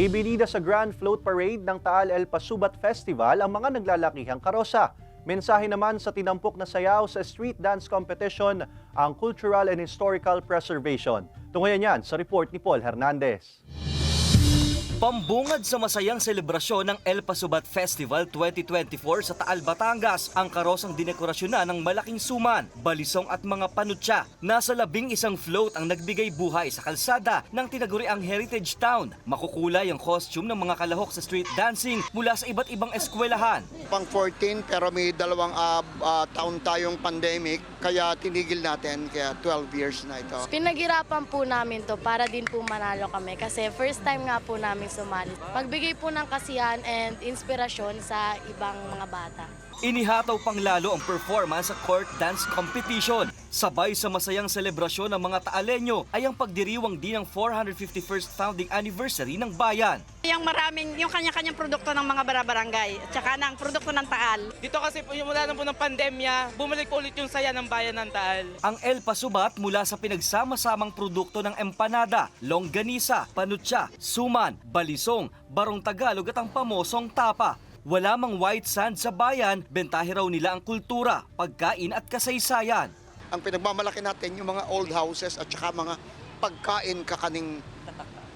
Ibinida sa Grand Float Parade ng Taal El Pasubat Festival ang mga naglalakihang karosa. Mensahe naman sa tinampok na sayaw sa street dance competition ang cultural and historical preservation. Tunghayan yan sa report ni Paul Hernandez. Pambungad sa masayang selebrasyon ng El Pasubat Festival 2024 sa Taal, Batangas, ang karosang dinekorasyon na ng malaking suman, balisong at mga panutya. Nasa 11 float ang nagbigay buhay sa kalsada ng tinaguriang Heritage Town. Makukulay ang costume ng mga kalahok sa street dancing mula sa iba't ibang eskwelahan. Pang 14 pero may dalawang taon tayong pandemic kaya tinigil natin kaya 12 years na ito. Pinaghirapan po namin to para din po manalo kami kasi first time nga po namin sumali. Pagbigay po ng kasiyahan and inspirasyon sa ibang mga bata. Inihataw pang lalo ang performance sa court dance competition. Sabay sa masayang selebrasyon ng mga Taalenyo ay ang pagdiriwang din ng 451st founding anniversary ng bayan. Yung kanya-kanyang produkto ng mga barangay at saka ng produkto ng Taal. Dito kasi mula na po ng pandemya, bumalik po ulit yung saya ng bayan ng Taal. Ang El Pasubat mula sa pinagsama-samang produkto ng empanada, longganisa, panutya, suman, balisong, barong Tagalog at ang pamosong tapa. Wala mang white sand sa bayan, bentahe raw nila ang kultura, pagkain at kasaysayan. Ang pinagmamalaki natin yung mga old houses at saka mga pagkain kakaning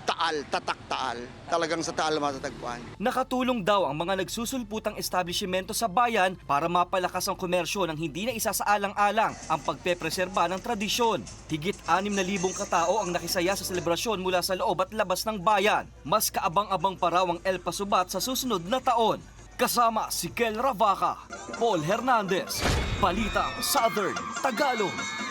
Taal, tatak Taal. Talagang sa Taal matatagpuan. Nakatulong daw ang mga nagsusulputang establishmento sa bayan para mapalakas ang komersyo nang hindi na isasaalang-alang ang pagpepreserba ng tradisyon. Higit 6,000 katao ang nakisaya sa selebrasyon mula sa loob at labas ng bayan. Mas kaabang-abang pa raw ang El Pasubat sa susunod na taon. Kasama si Kel Ravaca, Paul Hernandez, Balitang Southern Tagalog.